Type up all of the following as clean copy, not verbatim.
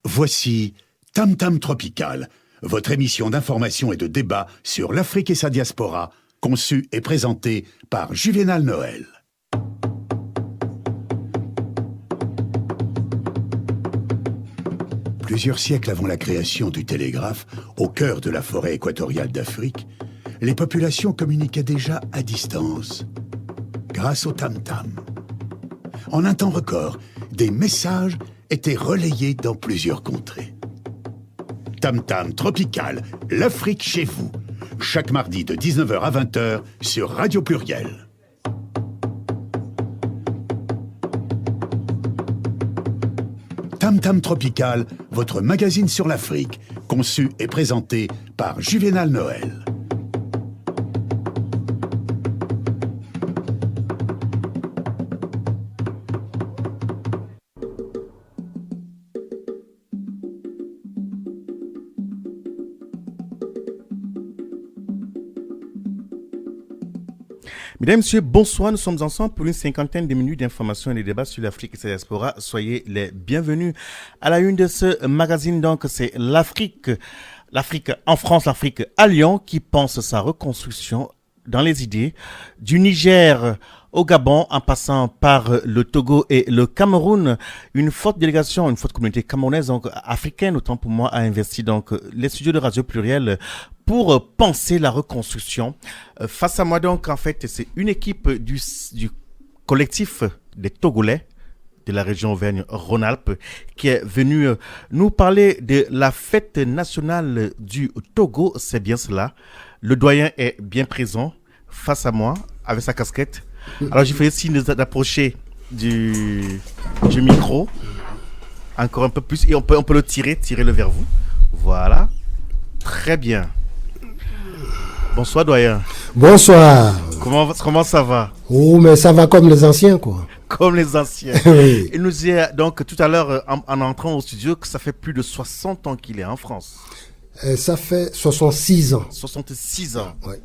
Voici Tam Tam Tropical, votre émission d'information et de débat sur l'Afrique et sa diaspora, conçue et présentée par Juvénal Noël. Plusieurs siècles avant la création du télégraphe, au cœur de la forêt équatoriale d'Afrique, les populations communiquaient déjà à distance, grâce au tam-tam. En un temps record, des messages étaient relayés dans plusieurs contrées. Tam Tam Tropical, l'Afrique chez vous, chaque mardi de 19h à 20h sur Radio Pluriel. Tam Tam Tropical, votre magazine sur l'Afrique, conçu et présenté par Juvénal Noël. Mesdames, Messieurs, bonsoir. Nous sommes ensemble pour une cinquantaine de minutes d'informations et de débats sur l'Afrique et sa diaspora. Soyez les bienvenus. À la une de ce magazine, donc, c'est l'Afrique. L'Afrique en France, l'Afrique à Lyon, qui pense sa reconstruction dans les idées. Du Niger au Gabon, en passant par le Togo et le Cameroun, une forte délégation, une forte communauté camerounaise, donc africaine, autant pour moi, a investi donc les studios de Radio Pluriel pour penser la reconstruction. Face à moi donc, en fait, c'est une équipe du collectif des Togolais de la région Auvergne-Rhône-Alpes qui est venue nous parler de la fête nationale du Togo. C'est bien cela. Le doyen est bien présent face à moi avec sa casquette. Alors, je fais signe d'approcher du micro encore un peu plus et on peut le tirer-le vers vous. Voilà. Très bien. Bonsoir, doyen. Bonsoir. Comment ça va? Oh, mais ça va comme les anciens, quoi. Comme les anciens. Oui. Il nous disait donc tout à l'heure, en entrant au studio, que ça fait plus de 60 ans qu'il est en France. Ça fait 66 ans. 66 ans. Oui.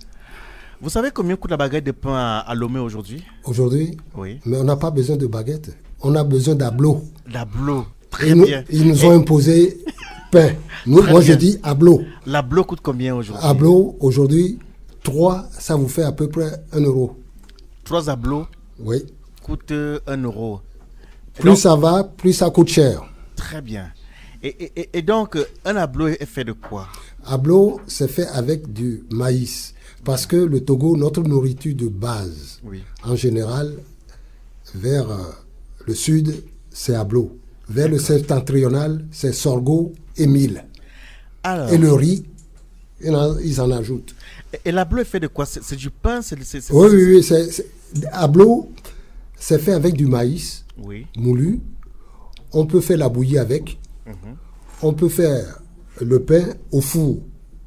Vous savez combien coûte la baguette de pain à Lomé aujourd'hui? Aujourd'hui? Oui. Mais on n'a pas besoin de baguette. On a besoin d'ablo. L'ablo. Très bien. Ils nous ont imposé pain. Moi, je dis ablo. L'ablo coûte combien aujourd'hui? Ablo, aujourd'hui, 3, ça vous fait à peu près 1 euro. 3 ablos Oui. coûtent 1 euro. Plus ça va, plus ça coûte cher. Très bien. Et donc, un ablo est fait de quoi? Ablo, c'est fait avec du maïs. Parce que le Togo, notre nourriture de base, Oui. en général, vers le sud, c'est ablo. Vers le septentrional, c'est sorgho et mil. Alors, Et le riz, ils en ajoutent. et l'ablo est fait de quoi? C'est du pain? Oui. Ablo, c'est fait avec du maïs Oui. moulu. On peut faire la bouillie avec. On peut faire le pain au four.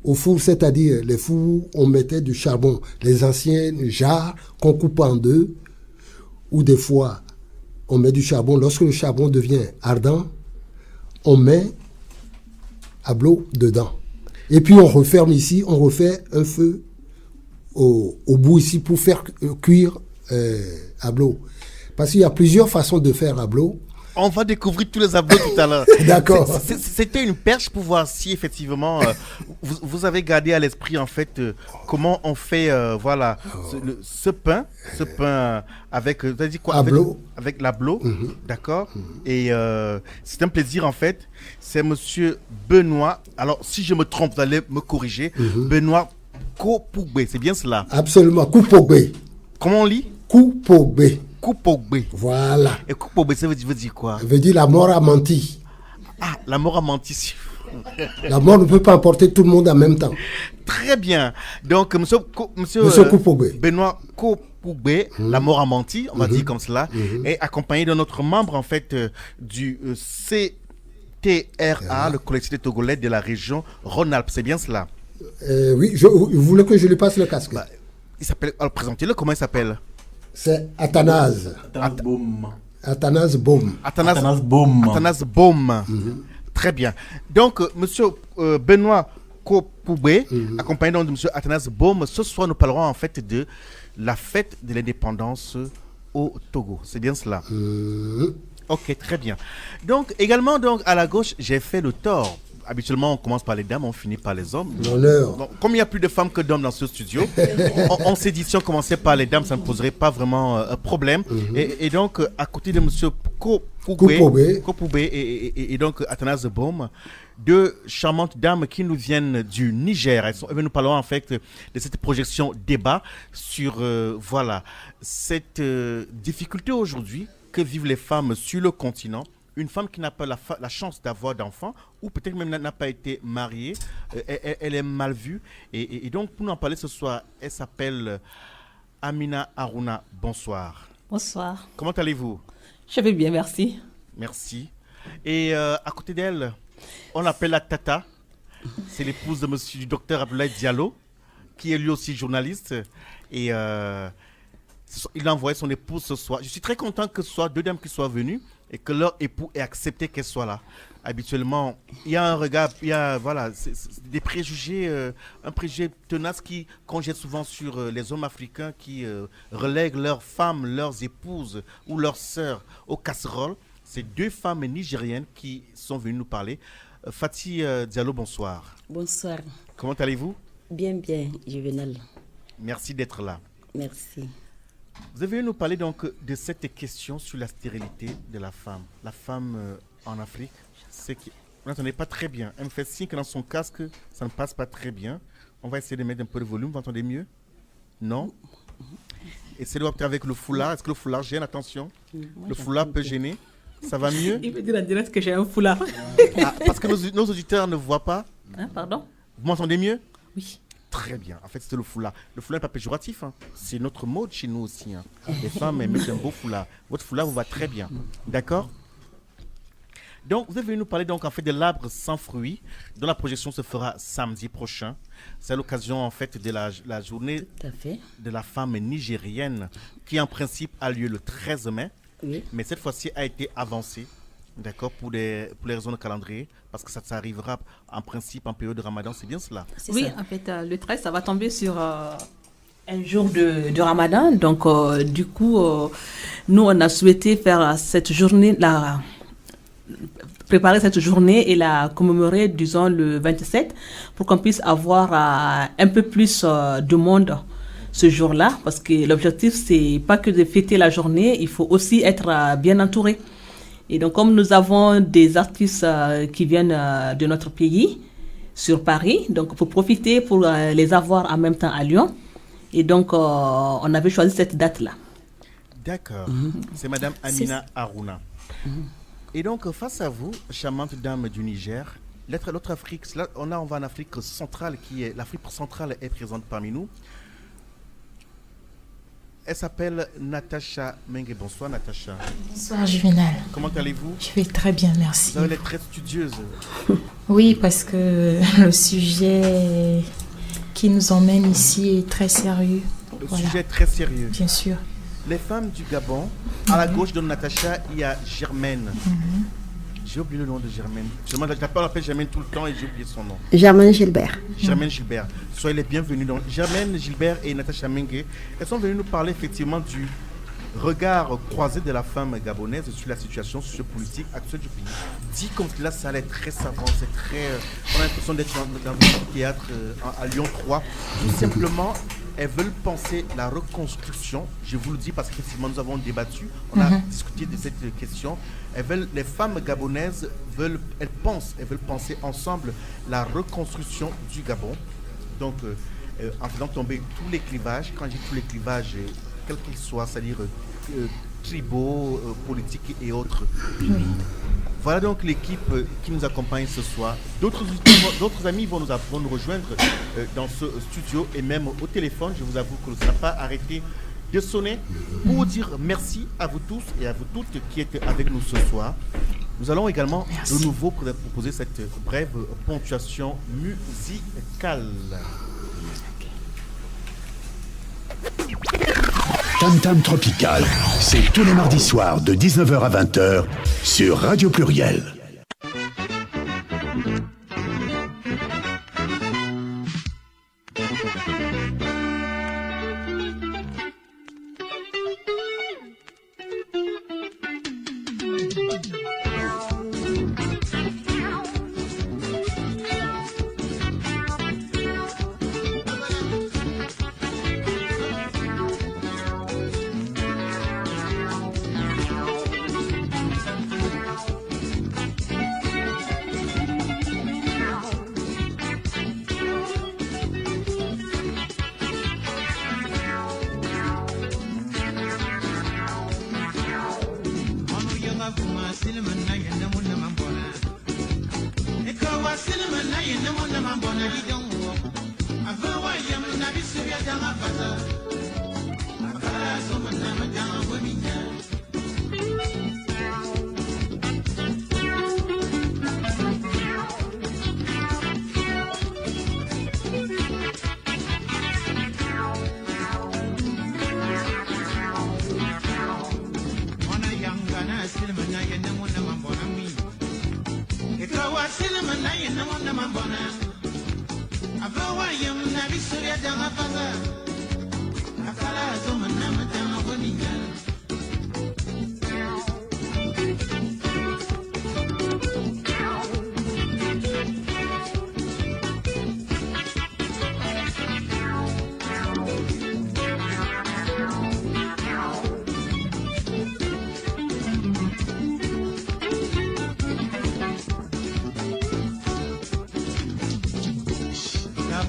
Au four, c'est-à-dire les fours, on mettait du charbon. Les anciens jarres qu'on coupe en deux, ou des fois, on met du charbon. Lorsque le charbon devient ardent, on met ablo dedans. Et puis on referme ici, on refait un feu au bout ici pour faire cuire ablo. Parce qu'il y a plusieurs façons de faire ablo. On va découvrir tous les ablos tout à l'heure. D'accord. C'était une perche pour voir si effectivement vous avez gardé à l'esprit en fait comment on fait voilà ce pain avec vous avez dit quoi? Avec l'ablo, d'accord. Et c'est un plaisir en fait. C'est Monsieur Benoît. Alors si je me trompe, vous allez me corriger. Benoît Koupogbe, c'est bien cela? Absolument, Koupogbe. Comment on lit? Koupogbe. Koupogbe. Voilà. Et Koupogbe, ça veut dire quoi? Ça veut dire la mort a menti. Ah, la mort a menti. La mort ne peut pas emporter tout le monde en même temps. Très bien. Donc, monsieur Koupogbe. Benoît Koupogbe, la mort a menti, on va dire comme cela, est accompagné de notre membre, en fait, du CTRA, le collectif des Togolais de la région Rhône-Alpes. C'est bien cela? Oui, vous voulez que je lui passe le casque? Il s'appelle, alors présentez-le, comment il s'appelle? C'est Athanase. Athanase Baum. Athanase Baum. Très bien. Donc, monsieur Benoît Koupogbe, accompagné donc de monsieur Athanase Baum, ce soir nous parlerons en fait de la fête de l'indépendance au Togo. C'est bien cela? Ok, très bien. Donc, également, donc, à la gauche, j'ai fait le tort. Habituellement, on commence par les dames, on finit par les hommes. L'honneur. Bon, comme il n'y a plus de femmes que d'hommes dans ce studio, on s'est dit si on commençait par les dames, ça ne poserait pas vraiment un problème. Et donc, à côté de M. Kopoubé et donc Athanase Boum, deux charmantes dames qui nous viennent du Niger. Elles venues nous parler en fait de cette projection débat sur voilà, cette difficulté aujourd'hui que vivent les femmes sur le continent. Une femme qui n'a pas la chance d'avoir d'enfants, ou peut-être même n'a pas été mariée, elle est mal vue. Et donc, pour nous en parler ce soir, elle s'appelle Amina Harouna. Bonsoir. Bonsoir. Comment allez-vous? Je vais bien, merci. Merci. Et à côté d'elle, on l'appelle la Tata. C'est l'épouse de monsieur du docteur Abdoulaye Diallo, qui est lui aussi journaliste. Et il a envoyé son épouse ce soir. Je suis très content que ce soit deux dames qui soient venues et que leur époux ait accepté qu'elle soit là. Habituellement, il y a un regard, il y a voilà, c'est des préjugés, un préjugé tenace qui congèle souvent sur les hommes africains qui relèguent leurs femmes, leurs épouses ou leurs sœurs aux casseroles. C'est deux femmes nigériennes qui sont venues nous parler. Fati Diallo, bonsoir. Bonsoir. Comment allez-vous? Bien, bien, Juvenal. Merci d'être là. Merci. Vous avez nous parler donc de cette question sur la stérilité de la femme. La femme en Afrique, c'est que vous n'entendez pas très bien. Elle me fait signe que dans son casque, ça ne passe pas très bien. On va essayer de mettre un peu de volume. Vous entendez mieux? Non? Essayez de voir avec le foulard. Est-ce que le foulard gêne? Attention. Le foulard peut gêner. Ça va mieux? Il me dit en direct que j'ai un foulard. Ah, parce que nos auditeurs ne voient pas. Hein, pardon? Vous m'entendez mieux? Oui. Très bien. En fait, c'était le foulard. Le foulard n'est pas péjoratif. Hein. C'est notre mode chez nous aussi. Hein. Les femmes elles mettent un beau foulard. Votre foulard vous va très bien. D'accord? Donc, vous êtes venu nous parler donc, en fait, de l'arbre sans fruits, dont la projection se fera samedi prochain. C'est l'occasion en fait de la journée de la femme nigérienne qui en principe a lieu le 13 mai. Oui. Mais cette fois-ci a été avancée. D'accord, pour les raisons de calendrier, parce que ça arrivera en principe en période de Ramadan, c'est bien cela? Oui, ça. En fait, le 13, ça va tomber sur un jour de Ramadan. Donc, du coup, nous, on a souhaité faire cette journée, préparer cette journée et la commémorer, disons, le 27, pour qu'on puisse avoir un peu plus de monde ce jour-là, parce que l'objectif, c'est pas que de fêter la journée, il faut aussi être bien entouré. Et donc, comme nous avons des artistes qui viennent de notre pays, sur Paris, donc pour profiter, pour les avoir en même temps à Lyon. Et donc, on avait choisi cette date-là. D'accord. C'est Madame Amina Harouna. Et donc, face à vous, charmante dame du Niger, l'autre Afrique, là, on va en Afrique centrale, l'Afrique centrale est présente parmi nous. Elle s'appelle Natacha Mengue. Bonsoir Natacha. Bonsoir Juvenal. Comment allez-vous? Je vais très bien, merci. Vous avez l'air très studieuse. Oui, parce que le sujet qui nous emmène ici est très sérieux. Le sujet est très sérieux. Bien sûr. Les femmes du Gabon, à la gauche de Natacha, il y a Germaine. J'ai oublié le nom de Germaine. On l'appelle Germaine tout le temps et j'ai oublié son nom. Germaine Gilbert. Germaine Gilbert. Soyez les bienvenus. Donc, Germaine Gilbert et Natacha Mengue, elles sont venues nous parler effectivement du regard croisé de la femme gabonaise sur la situation sociopolitique actuelle du pays. Dit comme cela, ça a l'air très savant. C'est très. On a l'impression d'être dans un théâtre à Lyon 3. Tout simplement, elles veulent penser la reconstruction. Je vous le dis parce qu'effectivement, nous avons débattu, on a discuté de cette question. Les femmes gabonaises veulent penser ensemble la reconstruction du Gabon. Donc, en faisant tomber tous les clivages, quand je dis tous les clivages, quels qu'ils soient, c'est-à-dire tribaux, politiques et autres. Voilà donc l'équipe qui nous accompagne ce soir. D'autres amis vont nous rejoindre dans ce studio et même au téléphone. Je vous avoue que ça n'a pas arrêté de sonner pour vous dire merci à vous tous et à vous toutes qui êtes avec nous ce soir. Nous allons également de nouveau proposer cette brève ponctuation musicale. Tam Tam Tropical, c'est tous les mardis soirs de 19h à 20h sur Radio Pluriel.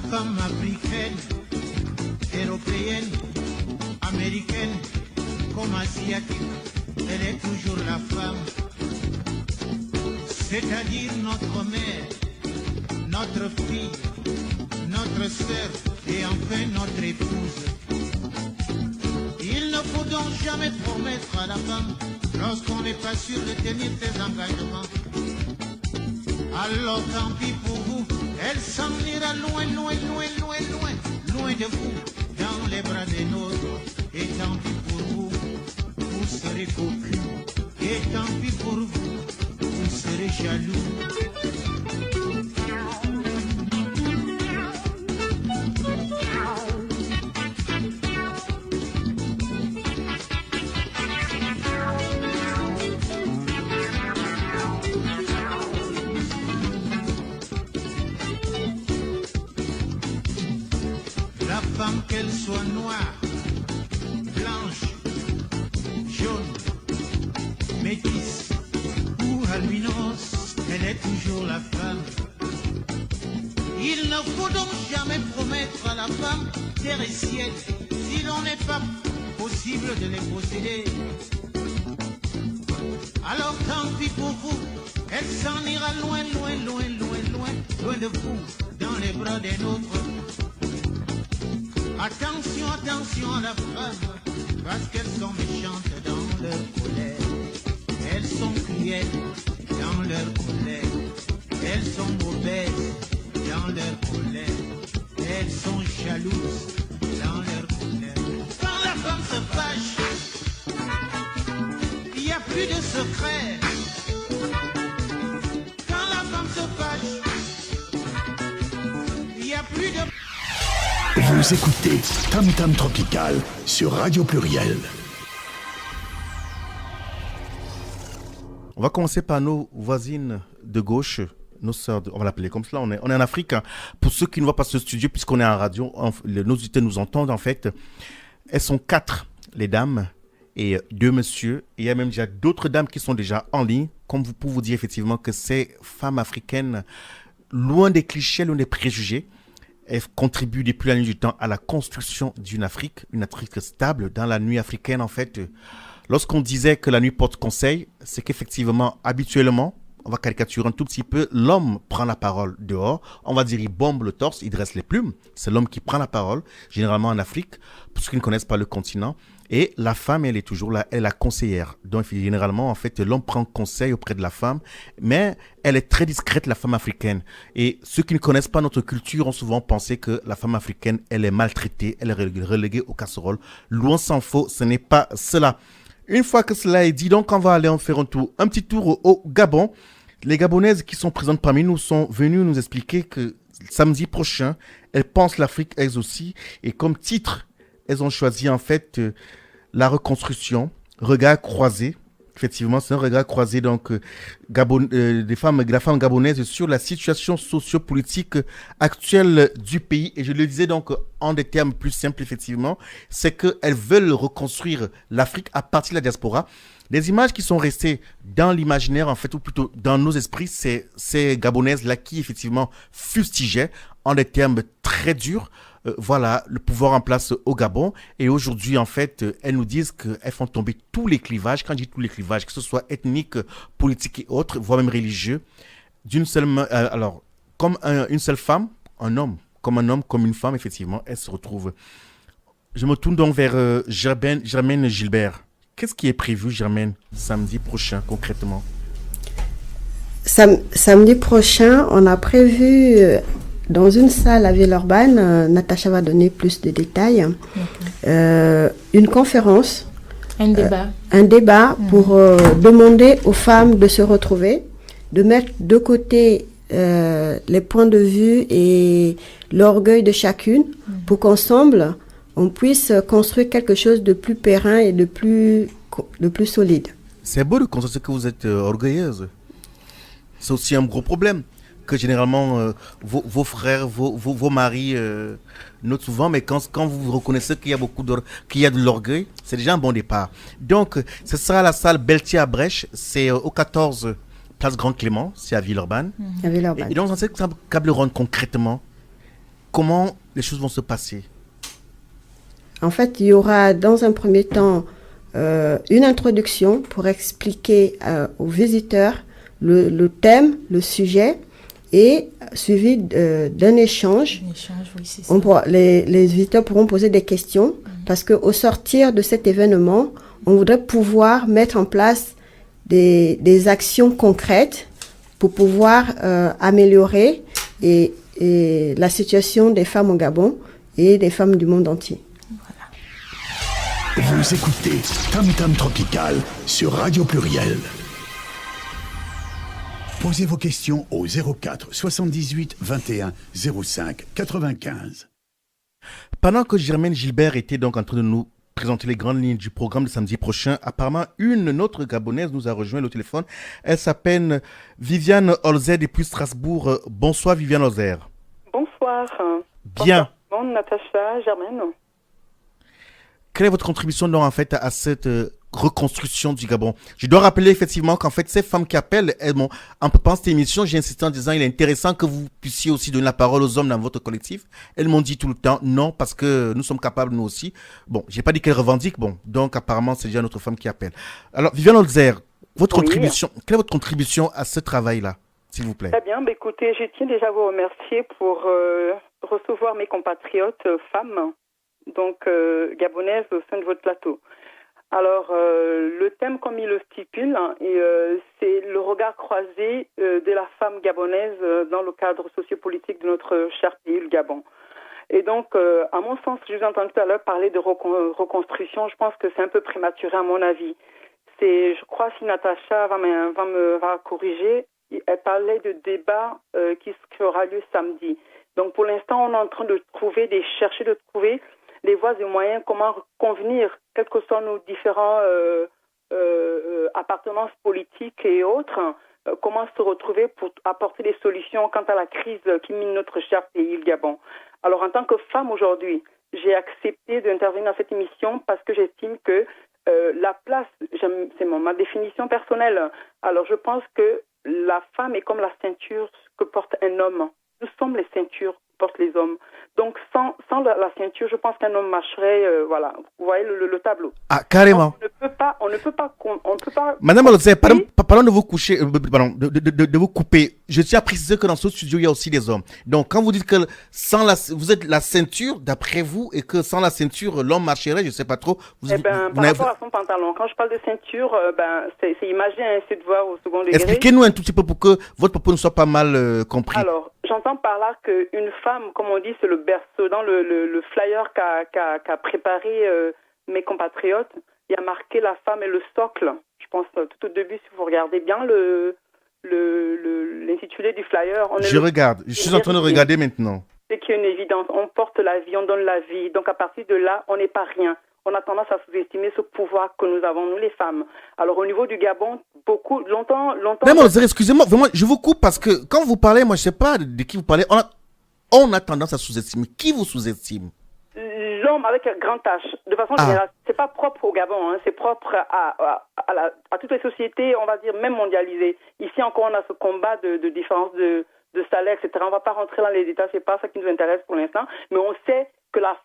Femme africaine, européenne, américaine, comme asiatique, elle est toujours la femme, c'est-à-dire notre mère, notre fille, notre sœur et enfin notre épouse. Il ne faut donc jamais promettre à la femme lorsqu'on n'est pas sûr de tenir ses engagements. Alors tant pis pour vous, elle s'en ira loin, loin, loin, loin, loin, loin de vous, dans les bras des nôtres. Et tant pis pour vous, vous serez cocu. Et tant pis pour vous, vous serez jaloux. Qu'elle soit noire, blanche, jaune, métisse ou albinos, elle est toujours la femme. Il ne faut donc jamais promettre à la femme terre et ciel si l'on n'est pas possible de les posséder. Alors tant pis pour vous, elle s'en ira loin, loin, loin, loin, loin, loin de vous, dans les bras des nôtres. Attention, attention à la femme, parce qu'elles sont méchantes dans leur colère. Elles sont cruelles dans leur colère. Elles sont mauvaises dans leur colère. Elles sont jalouses dans leur colère. Quand la femme se fâche, il n'y a plus de secret. Quand la femme se fâche, il n'y a plus de... Vous écoutez Tam Tam Tropical sur Radio Pluriel. On va commencer par nos voisines de gauche, nos sœurs, on va l'appeler comme cela, on est en Afrique. Hein. Pour ceux qui ne voient pas ce studio, puisqu'on est en radio, nos auditeurs nous entendent en fait. Elles sont 4, les dames, et 2 messieurs. Et il y a même déjà d'autres dames qui sont déjà en ligne, comme pour vous dire effectivement que ces femmes africaines, loin des clichés, loin des préjugés, elles contribuent depuis la nuit du temps à la construction d'une Afrique, une Afrique stable. Dans la nuit africaine, en fait, lorsqu'on disait que la nuit porte conseil, c'est qu'effectivement, habituellement, on va caricaturer un tout petit peu, l'homme prend la parole dehors, on va dire il bombe le torse, il dresse les plumes, c'est l'homme qui prend la parole, généralement en Afrique, pour ceux qui ne connaissent pas le continent, et la femme, elle est toujours là, elle est la conseillère. Donc généralement, en fait, l'homme prend conseil auprès de la femme, mais elle est très discrète, la femme africaine. Et ceux qui ne connaissent pas notre culture ont souvent pensé que la femme africaine, elle est maltraitée, elle est reléguée aux casseroles. Loin s'en faut, ce n'est pas cela. Une fois que cela est dit, donc on va aller en faire un petit tour au Gabon. Les Gabonaises qui sont présentes parmi nous sont venues nous expliquer que samedi prochain, elles pensent l'Afrique elles aussi. Et comme titre, elles ont choisi en fait la reconstruction, regard croisé. Effectivement, c'est un regard croisé donc la femme gabonaise sur la situation sociopolitique actuelle du pays. Et je le disais donc en des termes plus simples, effectivement, c'est qu'elles veulent reconstruire l'Afrique à partir de la diaspora. Les images qui sont restées dans l'imaginaire, en fait, ou plutôt dans nos esprits, c'est ces Gabonaises-là qui, effectivement, fustigeaient en des termes très durs, voilà, le pouvoir en place au Gabon. Et aujourd'hui, en fait, elles nous disent qu'elles font tomber tous les clivages. Quand je dis tous les clivages, que ce soit ethniques, politiques et autres, voire même religieux, d'une seule main. Alors, comme une seule femme, un homme, comme une femme, effectivement, elles se retrouvent. Je me tourne donc vers Germaine Gilbert. Qu'est-ce qui est prévu, Germaine, samedi prochain, concrètement? Samedi prochain, on a prévu dans une salle à Villeurbanne, Natacha va donner plus de détails, une conférence. Un débat pour demander aux femmes de se retrouver, de mettre de côté les points de vue et l'orgueil de chacune pour qu'ensemble, on puisse construire quelque chose de plus périn et de plus solide. C'est beau de constater que vous êtes orgueilleuse. C'est aussi un gros problème que généralement vos frères, vos maris notent souvent, mais quand vous reconnaissez qu'il y a de l'orgueil, c'est déjà un bon départ. Donc, ce sera à la salle Beltier à Brèche, c'est au 14 Place Grand Clément, c'est à Villeurbanne. À Villeurbanne. Et donc, dans cette table ronde, concrètement, comment les choses vont se passer? En fait, il y aura dans un premier temps une introduction pour expliquer aux visiteurs le thème, le sujet, et suivi d'un échange. Oui, c'est ça. Les visiteurs pourront poser des questions parce qu'au sortir de cet événement, on voudrait pouvoir mettre en place des actions concrètes pour pouvoir améliorer la situation des femmes au Gabon et des femmes du monde entier. Vous écoutez Tam Tam Tropical sur Radio Pluriel. Posez vos questions au 04 78 21 05 95. Pendant que Germaine Gilbert était donc en train de nous présenter les grandes lignes du programme de samedi prochain, apparemment une autre Gabonaise nous a rejoint au téléphone. Elle s'appelle Viviane Holzer depuis Strasbourg. Bonsoir Viviane Holzer. Bonsoir. Bien. Bonsoir, Natacha, Germaine. Quelle est votre contribution donc en fait à cette reconstruction du Gabon? Je dois rappeler effectivement qu'en fait ces femmes qui appellent, en préparant cette émission, j'ai insisté en disant il est intéressant que vous puissiez aussi donner la parole aux hommes dans votre collectif. Elles m'ont dit tout le temps non parce que nous sommes capables nous aussi. Bon, j'ai pas dit qu'elles revendiquent, bon, donc apparemment c'est déjà notre femme qui appelle. Alors Viviane Holzer, votre contribution, quelle est votre contribution à ce travail-là, s'il vous plaît? Très bien, écoutez, je tiens déjà à vous remercier pour recevoir mes compatriotes femmes, donc gabonaises au sein de votre plateau. Alors, le thème, comme il le stipule, c'est le regard croisé de la femme gabonaise dans le cadre sociopolitique de notre cher pays, le Gabon. Et donc, à mon sens, je vous ai entendu tout à l'heure parler de reconstruction. Je pense que c'est un peu prématuré à mon avis. Je crois, si Natacha va corriger, elle parlait de débat qui aura lieu samedi. Donc, pour l'instant, on est en train de chercher de trouver les voies et moyens, comment convenir, quelles que soient nos différents appartenances politiques et autres, comment se retrouver pour apporter des solutions quant à la crise qui mine notre cher pays, le Gabon. Alors, en tant que femme aujourd'hui, j'ai accepté d'intervenir dans cette émission parce que j'estime que la place, c'est ma définition personnelle. Alors, je pense que la femme est comme la ceinture que porte un homme. Nous sommes les ceintures que portent les hommes. Donc, sans la ceinture, je pense qu'un homme marcherait, voilà. Vous voyez le tableau. Ah, carrément. Donc, on ne peut pas. Madame Holzer, pardon de vous coucher, de vous couper. Je tiens à préciser que dans ce studio, il y a aussi des hommes. Donc, quand vous dites que vous êtes la ceinture, d'après vous, et que sans la ceinture, l'homme marcherait, je ne sais pas trop. Par rapport à son pantalon, quand je parle de ceinture, c'est imagé, c'est de voir au second degré. Expliquez-nous un tout petit peu pour que votre propos ne soit pas mal compris. Alors, j'entends par là qu'une femme, comme on dit, c'est le berceau. Dans le flyer qu'a préparé mes compatriotes, il y a marqué la femme est le socle. Je pense tout au début, si vous regardez bien l'intitulé du flyer. Je suis en train de regarder maintenant. C'est qu'il y a une évidence. On porte la vie, on donne la vie. Donc à partir de là, on n'est pas rien. On a tendance à sous-estimer ce pouvoir que nous avons, nous les femmes. Alors au niveau du Gabon, longtemps... Mais excusez-moi, vraiment, je vous coupe parce que quand vous parlez, moi je ne sais pas de qui vous parlez, on a tendance à sous-estimer. Qui vous sous-estime? L'homme avec un grand H. De façon générale, c'est pas propre au Gabon, hein, c'est propre à toutes les sociétés, on va dire, même mondialisées. Ici encore, on a ce combat de différence de salaire, etc. On va pas rentrer dans les détails, c'est pas ça qui nous intéresse pour l'instant, mais on sait que la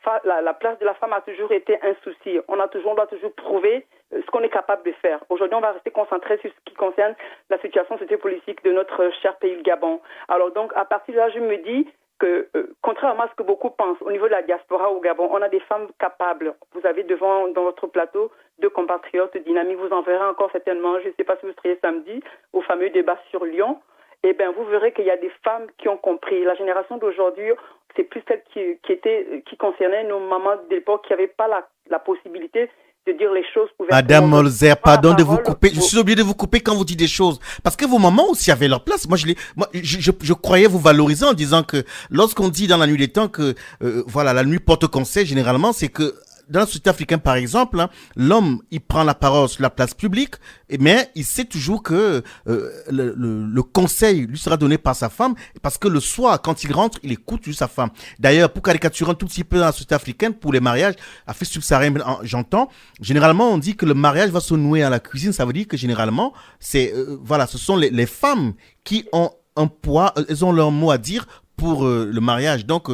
place de la femme a toujours été un souci. On doit toujours prouver ce qu'on est capable de faire. Aujourd'hui, on va rester concentré sur ce qui concerne la situation sociopolitique de notre cher pays, le Gabon. Alors donc, à partir de là, je me dis que, contrairement à ce que beaucoup pensent, au niveau de la diaspora au Gabon, on a des femmes capables. Vous avez dans votre plateau, 2 compatriotes dynamiques. Vous en verrez encore certainement, je ne sais pas si vous serez samedi, au fameux débat sur Lyon. Eh bien, vous verrez qu'il y a des femmes qui ont compris. La génération d'aujourd'hui, c'est plus celle qui concernait nos mamans d'époque qui n'avaient pas la possibilité de dire les choses ouvertement. Madame Holzer, pardon de vous couper. Je suis obligé de vous couper quand vous dites des choses. Parce que vos mamans aussi avaient leur place. Moi, je croyais vous valoriser en disant que lorsqu'on dit dans la nuit des temps que, voilà, la nuit porte conseil, généralement, c'est que dans la société africaine, par exemple, hein, l'homme, il prend la parole sur la place publique, mais il sait toujours que le conseil lui sera donné par sa femme, parce que le soir, quand il rentre, il écoute juste sa femme. D'ailleurs, pour caricaturer un tout petit peu dans la société africaine, pour les mariages, Afrique subsaharienne, j'entends, généralement, on dit que le mariage va se nouer à la cuisine. Ça veut dire que généralement, c'est voilà, ce sont les femmes qui ont un poids, elles ont leur mot à dire pour le mariage. Donc,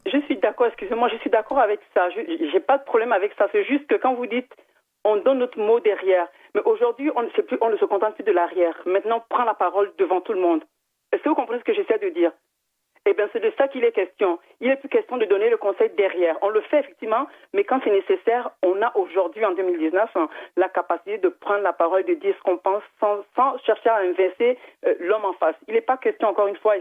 Je suis d'accord, excusez-moi, je suis d'accord avec ça. Je n'ai pas de problème avec ça. C'est juste que quand vous dites on donne notre mot derrière, mais aujourd'hui, on ne se contente plus de l'arrière. Maintenant, on prend la parole devant tout le monde. Est-ce que vous comprenez ce que j'essaie de dire? Eh bien, c'est de ça qu'il est question. Il n'est plus question de donner le conseil derrière. On le fait effectivement, mais quand c'est nécessaire, on a aujourd'hui, en 2019, la capacité de prendre la parole, de dire ce qu'on pense sans chercher à inverser l'homme en face. Il n'est pas question, encore une fois,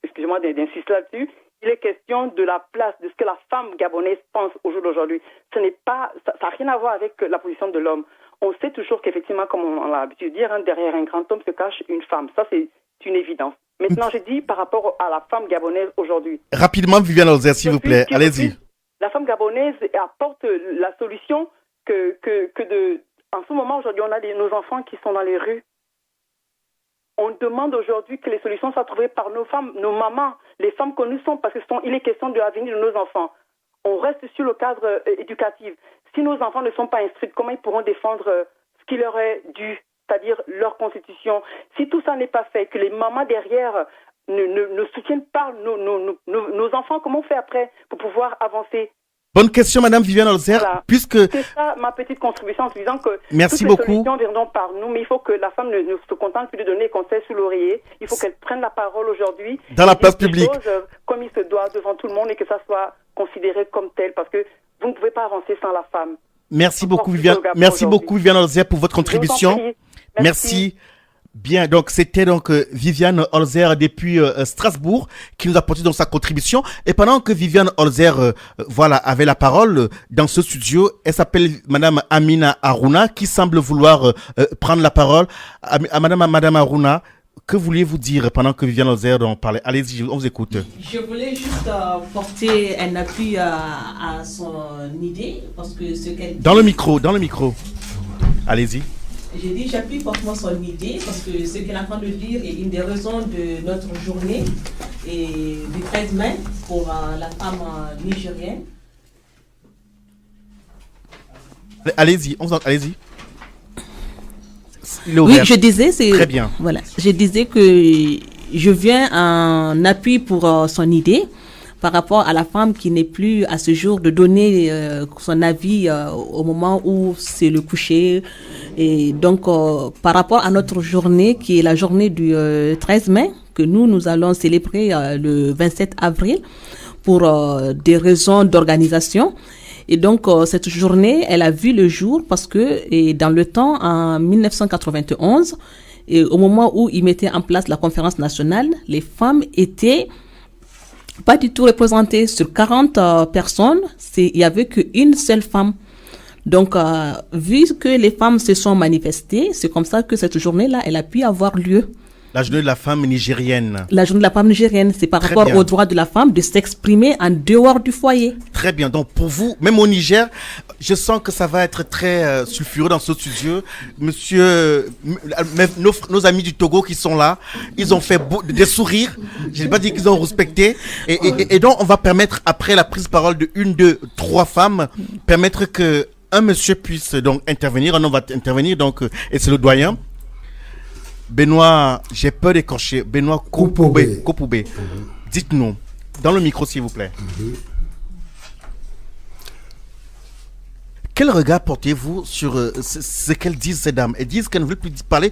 excusez-moi d'insister là-dessus, il est question de la place, de ce que la femme gabonaise pense au jour d'aujourd'hui. Ça n'a rien à voir avec la position de l'homme. On sait toujours qu'effectivement, comme on l'a l'habitude de dire, derrière un grand homme se cache une femme. Ça, c'est une évidence. Maintenant, je dis par rapport à la femme gabonaise aujourd'hui. Rapidement, Viviane Holzer, s'il vous plaît. Allez-y. La femme gabonaise apporte la solution en ce moment, aujourd'hui, on a nos enfants qui sont dans les rues. On demande aujourd'hui que les solutions soient trouvées par nos femmes, nos mamans, les femmes que nous sommes, parce qu'il est question de l'avenir de nos enfants. On reste sur le cadre éducatif. Si nos enfants ne sont pas instruits, comment ils pourront défendre ce qui leur est dû, c'est-à-dire leur constitution? Si tout ça n'est pas fait, que les mamans derrière ne soutiennent pas nos enfants, comment on fait après pour pouvoir avancer? Bonne question, Madame Viviane Holzer, voilà. Puisque... C'est ça ma petite contribution en se disant que Merci toutes beaucoup. les solutions viendront par nous, mais il faut que la femme ne se contente plus de donner des conseils sous l'oreiller. Il faut qu'elle prenne la parole aujourd'hui. Dans la place publique. Comme il se doit devant tout le monde et que ça soit considéré comme tel, parce que vous ne pouvez pas avancer sans la femme. Merci beaucoup, Viviane. Merci beaucoup, Viviane Holzer, pour votre contribution. Merci. Bien, donc c'était Viviane Holzer depuis Strasbourg qui nous a apporté donc sa contribution. Et pendant que Viviane Holzer voilà, avait la parole dans ce studio, elle s'appelle Madame Amina Harouna qui semble vouloir prendre la parole. Madame Harouna, que vouliez-vous dire pendant que Viviane Holzer en parlait? Allez-y, on vous écoute. Je voulais juste porter un appui à son idée parce que ce qu'elle dit... Dans le micro. Allez-y. J'ai dit, j'appuie fortement son idée parce que ce qu'elle est en train de dire est une des raisons de notre journée et du 13 mai pour la femme nigérienne. Allez-y, allez-y. Oui, je disais, très bien. Voilà, je disais que je viens en appui pour son idée par rapport à la femme qui n'est plus à ce jour de donner son avis au moment où c'est le coucher. Et donc, par rapport à notre journée, qui est la journée du 13 mai, que nous allons célébrer le 27 avril pour des raisons d'organisation. Et donc, cette journée, elle a vu le jour parce que, et dans le temps, en 1991, et au moment où ils mettaient en place la conférence nationale, les femmes étaient pas du tout représentées. Sur 40 personnes, il y avait qu'une seule femme. Donc, vu que les femmes se sont manifestées, c'est comme ça que cette journée-là, elle a pu avoir lieu. La journée de la femme nigérienne. La journée de la femme nigérienne, c'est par rapport au droit de la femme de s'exprimer en dehors du foyer. Très bien. Donc, pour vous, même au Niger, je sens que ça va être très sulfureux dans ce studio. Monsieur, nos amis du Togo qui sont là, ils ont fait des sourires. Je n'ai pas dit qu'ils ont respecté. Et donc, on va permettre, après la prise de parole de 1, 2, 3 femmes, permettre que un monsieur puisse donc intervenir, un homme va intervenir, donc, et c'est le doyen. Benoît, j'ai peur d'écorcher. Benoît Kopoubé. Dites-nous, dans le micro s'il vous plaît. Quel regard portez-vous sur ce qu'elles disent, ces dames? Elles disent qu'elles ne veulent plus parler.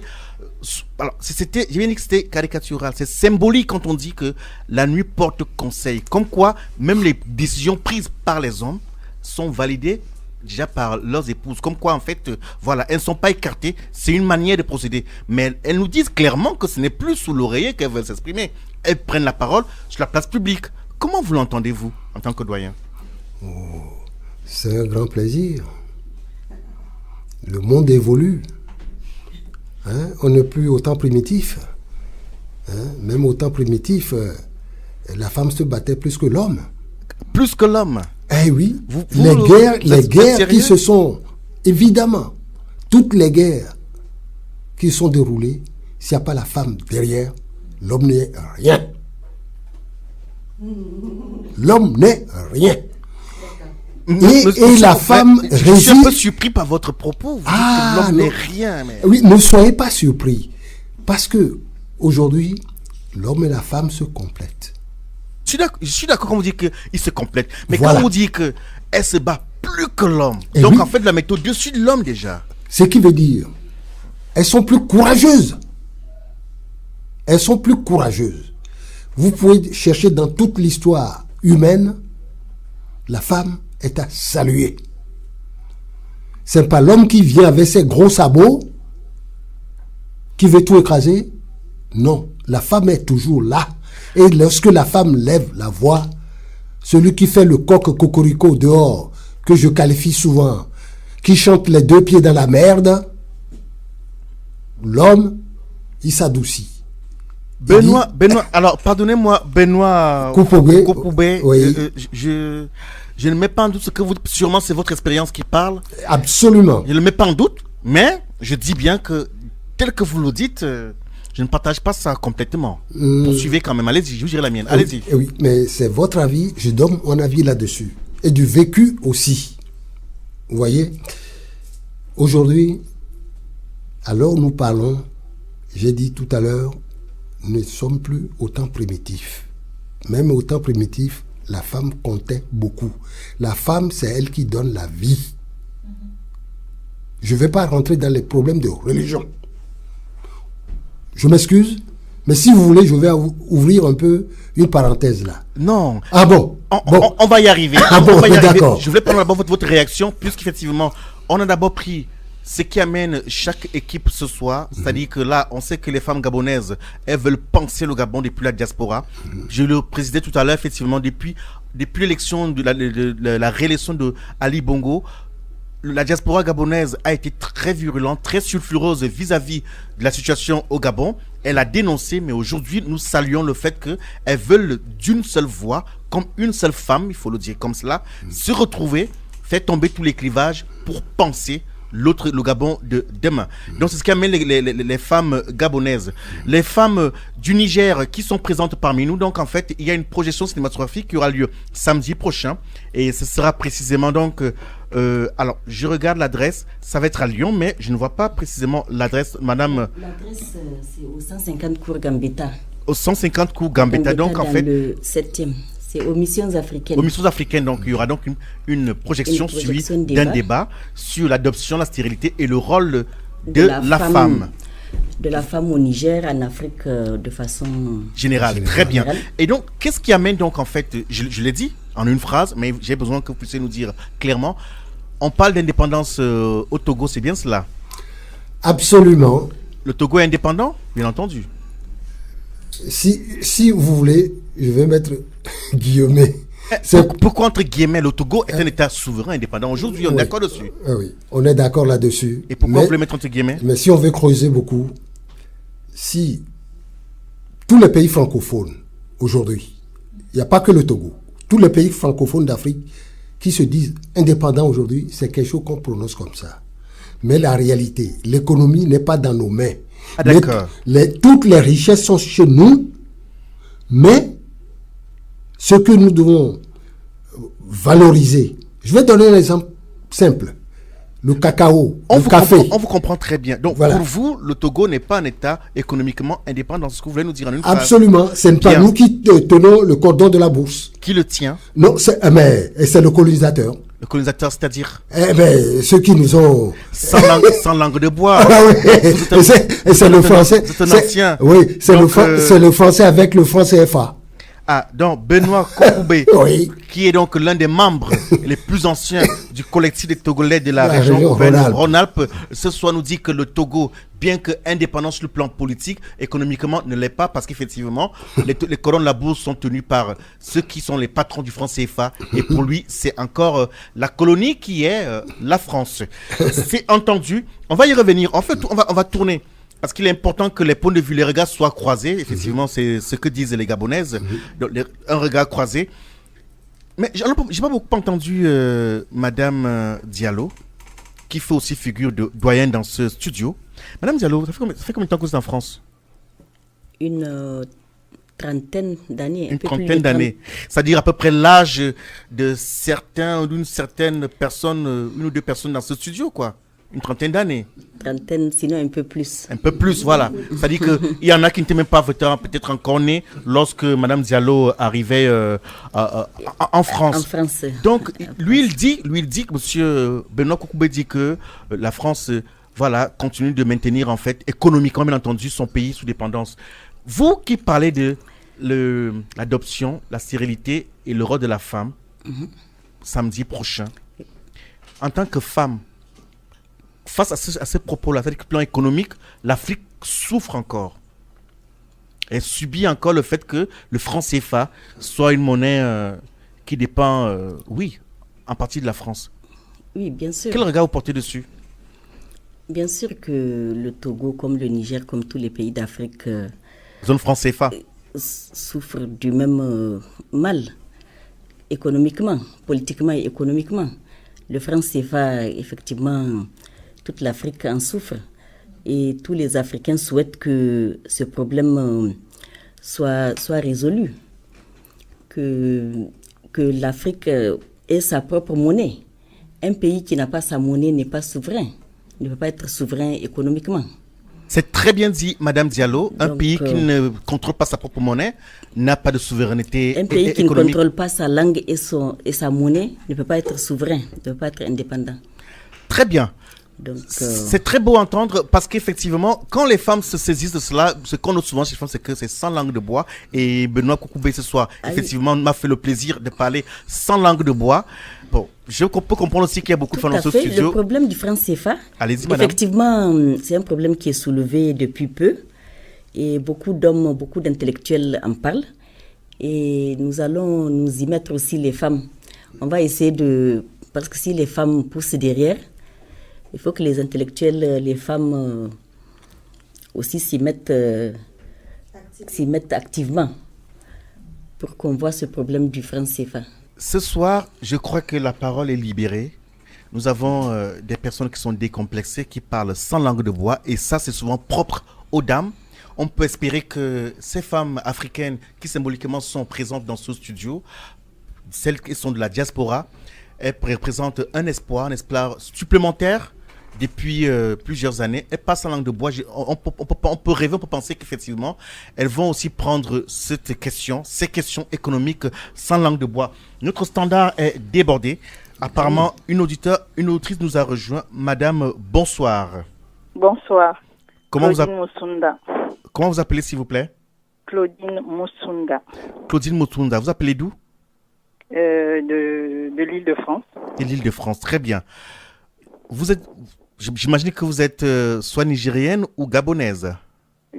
Alors, je viens de dire que c'était caricatural. C'est symbolique quand on dit que la nuit porte conseil. Comme quoi, même les décisions prises par les hommes sont validées déjà par leurs épouses. Comme quoi, en fait, voilà, elles ne sont pas écartées. C'est une manière de procéder. Mais elles nous disent clairement que ce n'est plus sous l'oreiller qu'elles veulent s'exprimer. Elles prennent la parole sur la place publique. Comment vous l'entendez-vous en tant que doyen? C'est un grand plaisir. Le monde évolue. Hein? On n'est plus au temps primitif. Hein? Même au temps primitif, la femme se battait plus que l'homme. Plus que l'homme? Eh oui. Les guerres qui se sont... Évidemment, toutes les guerres qui sont déroulées, s'il n'y a pas la femme derrière, l'homme n'est rien. L'homme n'est rien. Et la femme réside... Je suis un peu surpris par votre propos. Vous dites que l'homme n'est rien. Mais... Oui, ne soyez pas surpris. Parce que aujourd'hui, l'homme et la femme se complètent. Je suis d'accord quand vous dites qu'ils se complètent. Mais voilà. quand vous dites qu'elle se bat plus que l'homme, et donc oui, en fait, la méthode au-dessus de l'homme déjà. Ce qui veut dire, elles sont plus courageuses. Elles sont plus courageuses. Vous pouvez chercher dans toute l'histoire humaine, la femme est à saluer. C'est pas l'homme qui vient avec ses gros sabots, qui veut tout écraser. Non, la femme est toujours là. Et lorsque la femme lève la voix, celui qui fait le coq cocorico dehors, que je qualifie souvent, qui chante les deux pieds dans la merde, l'homme, il s'adoucit. Benoît, alors pardonnez-moi, Benoît Kopoubé, oui. Je ne mets pas en doute ce que vous dites, sûrement c'est votre expérience qui parle. Absolument. Je ne le mets pas en doute, mais je dis bien que tel que vous le dites, je ne partage pas ça complètement. Poursuivez quand même, allez-y, je vous dirai la mienne, allez-y. Oui, mais c'est votre avis, je donne mon avis là-dessus. Et du vécu aussi. Vous voyez, aujourd'hui, alors nous parlons, j'ai dit tout à l'heure, nous ne sommes plus au temps primitif. Même au temps primitif, la femme comptait beaucoup. La femme, c'est elle qui donne la vie. Je ne vais pas rentrer dans les problèmes de religion. Je m'excuse, mais si vous voulez, je vais ouvrir un peu une parenthèse là. Non. Ah bon, on va y arriver. Ah bon, d'accord. Je voulais prendre d'abord votre réaction, puisqu'effectivement, on a d'abord pris ce qui amène chaque équipe ce soir, c'est-à-dire que là, on sait que les femmes gabonaises, elles veulent penser le Gabon depuis la diaspora. Je le précisais tout à l'heure, effectivement, depuis l'élection, de la réélection de Ali Bongo, la diaspora gabonaise a été très virulente, très sulfureuse vis-à-vis de la situation au Gabon. Elle a dénoncé, mais aujourd'hui, nous saluons le fait qu'elles veulent d'une seule voix, comme une seule femme, il faut le dire comme cela, se retrouver, faire tomber tous les clivages pour penser le Gabon de demain. Donc c'est ce qui amène les femmes gabonaises. Les femmes du Niger qui sont présentes parmi nous. Donc en fait, il y a une projection cinématographique qui aura lieu samedi prochain. Et ce sera précisément donc... alors, je regarde l'adresse. Ça va être à Lyon, mais je ne vois pas précisément l'adresse, madame... L'adresse, c'est au 150 cours Gambetta. Au 150 cours Gambetta. Donc en fait... le 7e. C'est aux missions africaines. Aux missions africaines, donc il y aura donc une projection suivie d'un débat sur l'adoption, la stérilité et le rôle de la femme. De la femme au Niger, en Afrique, de façon générale. Très bien. Et donc, qu'est-ce qui amène donc en fait, je l'ai dit en une phrase, mais j'ai besoin que vous puissiez nous dire clairement, on parle d'indépendance au Togo, c'est bien cela? Absolument. Le Togo est indépendant, bien entendu. Si vous voulez, je vais mettre guillemets. Pourquoi entre guillemets, le Togo est un État souverain indépendant? Aujourd'hui, on est d'accord dessus. Oui, on est d'accord là-dessus. Et pourquoi vous voulez mettre entre guillemets? Mais si on veut creuser beaucoup, si tous les pays francophones, aujourd'hui, il n'y a pas que le Togo, tous les pays francophones d'Afrique qui se disent indépendants aujourd'hui, c'est quelque chose qu'on prononce comme ça. Mais la réalité, l'économie n'est pas dans nos mains. Ah, d'accord. Toutes les richesses sont chez nous, mais ce que nous devons valoriser. Je vais donner un exemple simple. Le cacao, le café. On vous comprend très bien. Donc, voilà. Pour vous, le Togo n'est pas un État économiquement indépendant. C'est ce que vous voulez nous dire en une phrase. Absolument. Ce n'est pas nous qui tenons le cordon de la bourse. Qui le tient? Non, c'est le colonisateur. Le colonisateur, c'est-à-dire? Eh bien, ceux qui nous ont... Sans langue de bois. Ah oui, et c'est le français. C'est un ancien. Oui, c'est le français avec le franc CFA. Ah, donc Benoît Kokoubé, oui, qui est donc l'un des membres les plus anciens du collectif des Togolais de la région Rhône-Alpes, ce soir nous dit que le Togo, bien que indépendant sur le plan politique, économiquement ne l'est pas, parce qu'effectivement, les colons de la bourse sont tenus par ceux qui sont les patrons du franc CFA, et pour lui, c'est encore la colonie qui est la France. C'est entendu, on va y revenir, en fait, on va tourner. Parce qu'il est important que les points de vue, les regards soient croisés. Effectivement, c'est ce que disent les Gabonaises. Donc, un regard croisé. Mais j'ai pas beaucoup entendu Madame Diallo, qui fait aussi figure de doyenne dans ce studio. Madame Diallo, ça fait combien de temps que vous êtes en France? Une trentaine d'années. Une trentaine d'années. C'est-à-dire à peu près l'âge de d'une certaine personne, une ou deux personnes dans ce studio, quoi. Une trentaine d'années. Trentaine, sinon un peu plus. Un peu plus, voilà. C'est-à-dire qu'il y en a qui n'étaient même pas peut-être encore nés lorsque Mme Diallo arrivait en France. En France. Donc, lui, il dit que M. Benoît Kokoubé dit que la France, voilà, continue de maintenir, en fait, économiquement, bien entendu, son pays sous dépendance. Vous qui parlez de l'adoption, la stérilité et le rôle de la femme, samedi prochain, en tant que femme, face à ces propos-là, c'est-à-dire que plan économique, l'Afrique souffre encore. Elle subit encore le fait que le franc CFA soit une monnaie qui dépend, oui, en partie de la France. Oui, bien sûr. Quel regard vous portez dessus? Bien sûr que le Togo, comme le Niger, comme tous les pays d'Afrique, zone franc CFA, souffre du même mal, économiquement, politiquement et économiquement. Le franc CFA, effectivement, toute l'Afrique en souffre et tous les Africains souhaitent que ce problème soit résolu, que l'Afrique ait sa propre monnaie. Un pays qui n'a pas sa monnaie n'est pas souverain, ne peut pas être souverain économiquement. C'est très bien dit, Madame Diallo. Un pays qui ne contrôle pas sa propre monnaie n'a pas de souveraineté économique. Un pays qui ne contrôle pas sa langue et sa monnaie ne peut pas être souverain, ne peut pas être indépendant. Très bien. Donc, c'est très beau à entendre parce qu'effectivement, quand les femmes se saisissent de cela, ce qu'on note souvent chez les femmes, c'est que c'est sans langue de bois. Et Benoît Kokoubé ce soir, effectivement, m'a fait le plaisir de parler sans langue de bois. Bon, je peux comprendre aussi qu'il y a beaucoup de femmes dans ce studio. Le problème du franc CFA, effectivement, c'est un problème qui est soulevé depuis peu. Et beaucoup d'hommes, beaucoup d'intellectuels en parlent. Et nous allons nous y mettre aussi, les femmes. On va essayer parce que si les femmes poussent derrière, il faut que les intellectuels, les femmes aussi s'y mettent activement pour qu'on voit ce problème du franc CFA. Ce soir, je crois que la parole est libérée. Nous avons des personnes qui sont décomplexées, qui parlent sans langue de bois, et ça, c'est souvent propre aux dames. On peut espérer que ces femmes africaines qui symboliquement sont présentes dans ce studio, celles qui sont de la diaspora, elles représentent un espoir supplémentaire depuis plusieurs années. Elles passent en langue de bois. On peut rêver, on peut penser qu'effectivement, elles vont aussi prendre ces questions économiques sans langue de bois. Notre standard est débordé. Apparemment, une auditrice nous a rejoint. Madame, bonsoir. Bonsoir. Claudine Moussunda. Comment vous appelez, s'il vous plaît? Claudine Moussunda. Claudine Moussunda. Vous appelez d'où? De l'île de France. De l'île de France, très bien. J'imagine que vous êtes soit nigérienne ou gabonaise.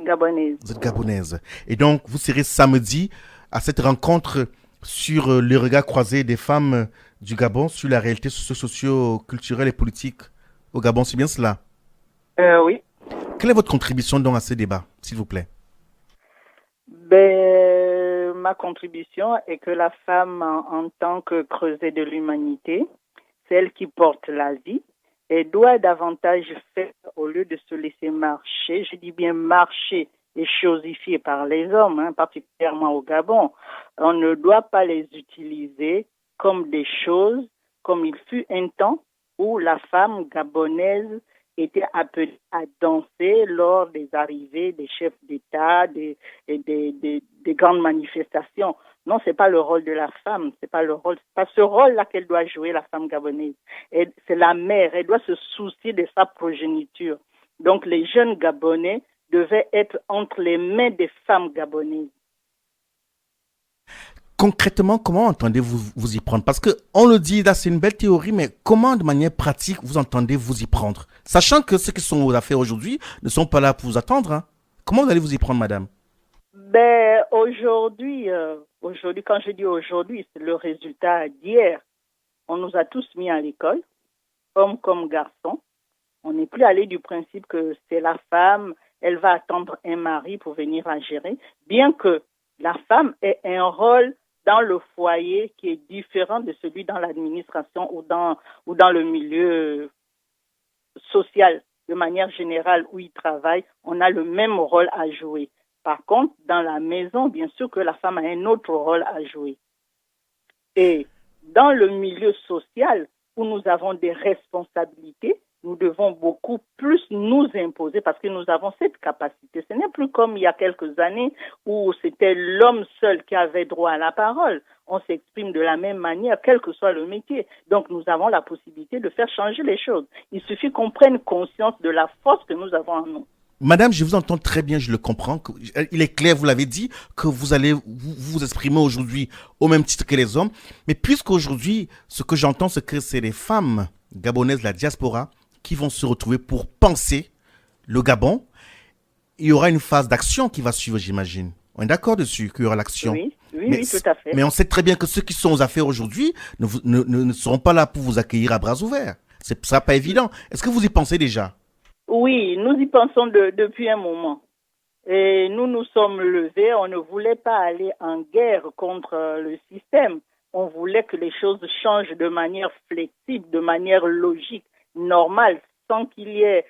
Gabonaise. Vous êtes gabonaise. Et donc, vous serez samedi à cette rencontre sur le regard croisé des femmes du Gabon sur la réalité socio-culturelle et politique au Gabon, c'est bien cela? Oui. Quelle est votre contribution donc à ce débat, s'il vous plaît? Ma contribution est que la femme, en tant que creuset de l'humanité, c'est elle qui porte la vie et doit davantage faire au lieu de se laisser marcher, je dis bien marcher et chosifier par les hommes, particulièrement au Gabon. On ne doit pas les utiliser comme des choses, comme il fut un temps où la femme gabonaise étaient appelées à danser lors des arrivées des chefs d'État, des grandes manifestations. Non, c'est pas le rôle de la femme, c'est pas ce rôle-là qu'elle doit jouer, la femme gabonaise. C'est la mère, elle doit se soucier de sa progéniture. Donc les jeunes Gabonais devaient être entre les mains des femmes gabonaises. Concrètement, comment entendez-vous vous y prendre? Parce qu'on le dit, là, c'est une belle théorie, mais comment, de manière pratique, vous entendez vous y prendre? Sachant que ceux qui sont aux affaires aujourd'hui ne sont pas là pour vous attendre. Hein. Comment vous allez vous y prendre, madame? Aujourd'hui, quand je dis aujourd'hui, c'est le résultat d'hier. On nous a tous mis à l'école, hommes comme garçons. On n'est plus allé du principe que c'est la femme, elle va attendre un mari pour venir la gérer, bien que la femme ait un rôle dans le foyer qui est différent de celui dans l'administration ou dans le milieu social. De manière générale, où il travaille, on a le même rôle à jouer. Par contre, dans la maison, bien sûr que la femme a un autre rôle à jouer. Et dans le milieu social, où nous avons des responsabilités, nous devons beaucoup plus nous imposer parce que nous avons cette capacité. Ce n'est plus comme il y a quelques années où c'était l'homme seul qui avait droit à la parole. On s'exprime de la même manière, quel que soit le métier. Donc nous avons la possibilité de faire changer les choses. Il suffit qu'on prenne conscience de la force que nous avons en nous. Madame, je vous entends très bien, je le comprends. Il est clair, vous l'avez dit, que vous allez vous exprimer aujourd'hui au même titre que les hommes. Mais puisqu'aujourd'hui, ce que j'entends, c'est que c'est les femmes gabonaises, la diaspora, qui vont se retrouver pour penser le Gabon. Il y aura une phase d'action qui va suivre, j'imagine. On est d'accord dessus qu'il y aura l'action. Oui, tout à fait. Mais on sait très bien que ceux qui sont aux affaires aujourd'hui ne seront pas là pour vous accueillir à bras ouverts. Ça pas évident. Est-ce que vous y pensez déjà? Oui, nous y pensons depuis un moment. Et nous sommes levés. On ne voulait pas aller en guerre contre le système. On voulait que les choses changent de manière flexible, de manière logique, normale, sans qu'il y ait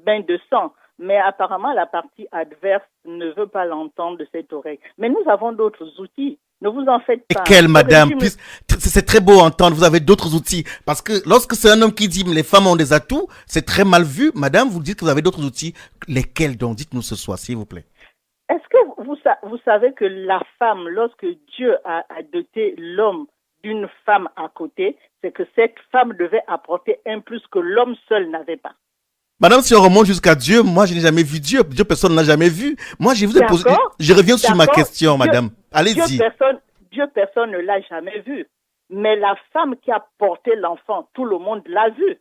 bain de sang. Mais apparemment, la partie adverse ne veut pas l'entendre de cette oreille. Mais nous avons d'autres outils. Ne vous en faites pas. Et quelle, madame? C'est très beau à entendre. Vous avez d'autres outils. Parce que lorsque c'est un homme qui dit les femmes ont des atouts, c'est très mal vu. Madame, vous dites que vous avez d'autres outils. Lesquels donc? Dites-nous ce soir, s'il vous plaît. Est-ce que vous savez que la femme, lorsque Dieu a doté l'homme d'une femme à côté, c'est que cette femme devait apporter un plus que l'homme seul n'avait pas. Madame, si on remonte jusqu'à Dieu, moi je n'ai jamais vu Dieu. Dieu, personne n'a jamais vu. Moi, je vous ai posé. Je reviens sur ma question, madame. Allez-y. Dieu, personne ne l'a jamais vu. Mais la femme qui a porté l'enfant, tout le monde l'a vu.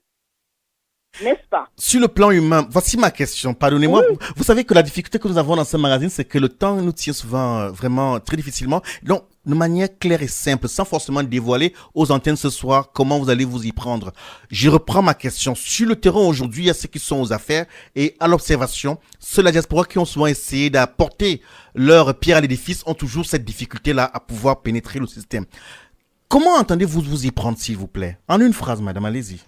N'est-ce pas? Sur le plan humain, voici ma question. Pardonnez-moi. Oui. Vous savez que la difficulté que nous avons dans ce magazine, c'est que le temps nous tient souvent vraiment très difficilement. Donc, de manière claire et simple, sans forcément dévoiler aux antennes ce soir comment vous allez vous y prendre. Je reprends ma question. Sur le terrain aujourd'hui, il y a ceux qui sont aux affaires et à l'observation. Ceux de la diaspora qui ont souvent essayé d'apporter leur pierre à l'édifice ont toujours cette difficulté-là à pouvoir pénétrer le système. Comment entendez-vous vous y prendre, s'il vous plaît? En une phrase, madame, allez-y.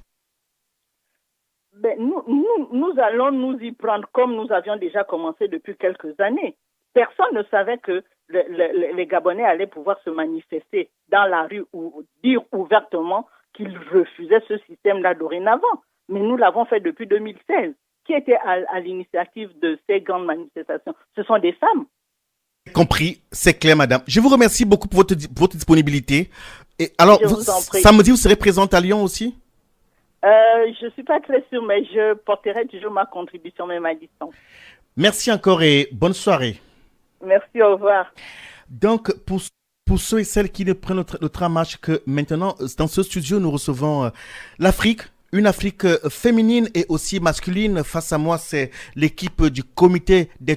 Nous allons nous y prendre comme nous avions déjà commencé depuis quelques années. Personne ne savait que les Gabonais allaient pouvoir se manifester dans la rue ou dire ouvertement qu'ils refusaient ce système-là dorénavant. Mais nous l'avons fait depuis 2016. Qui était à l'initiative de ces grandes manifestations? Ce sont des femmes. Compris, c'est clair, madame. Je vous remercie beaucoup pour votre disponibilité. Et alors, samedi, vous serez présente à Lyon aussi? Je ne suis pas très sûre, mais je porterai toujours ma contribution, même à distance. Merci encore et bonne soirée. Merci, au revoir. Donc, pour ceux et celles qui ne prennent le train marche que maintenant, dans ce studio, nous recevons l'Afrique, une Afrique féminine et aussi masculine. Face à moi, c'est l'équipe du comité du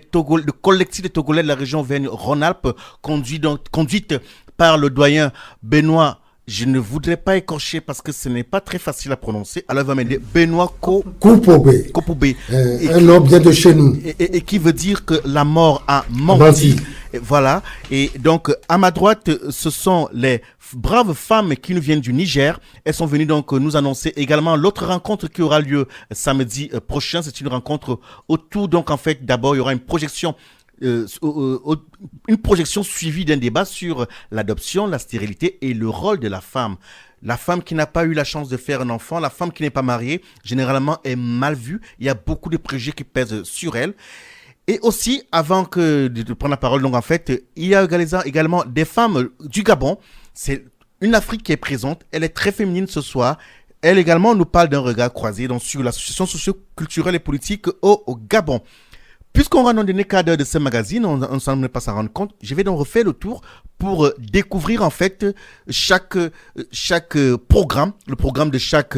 collectif des Togolais de la région Auvergne-Rhône-Alpes, conduite par le doyen Benoît. Je ne voudrais pas écorcher parce que ce n'est pas très facile à prononcer. Alors, il va m'aider. Benoît Kopoubé. Un nom bien de chez nous. Et qui veut dire que la mort a menti. Voilà. Et donc, à ma droite, ce sont les braves femmes qui nous viennent du Niger. Elles sont venues donc nous annoncer également l'autre rencontre qui aura lieu samedi prochain. C'est une rencontre autour, donc en fait, d'abord, il y aura une projection une projection suivie d'un débat sur l'adoption, la stérilité et le rôle de la femme. La femme qui n'a pas eu la chance de faire un enfant, la femme qui n'est pas mariée, généralement est mal vue. Il y a beaucoup de préjugés qui pèsent sur elle. Et aussi, avant de prendre la parole, donc en fait, il y a également des femmes du Gabon. C'est une Afrique qui est présente. Elle est très féminine ce soir. Elle également nous parle d'un regard croisé donc, sur l'association socio-culturelle et politique au Gabon. Puisqu'on va dans le cadre de ce magazine, on ne semble pas s'en rendre compte, je vais donc refaire le tour pour découvrir en fait chaque programme, le programme de chaque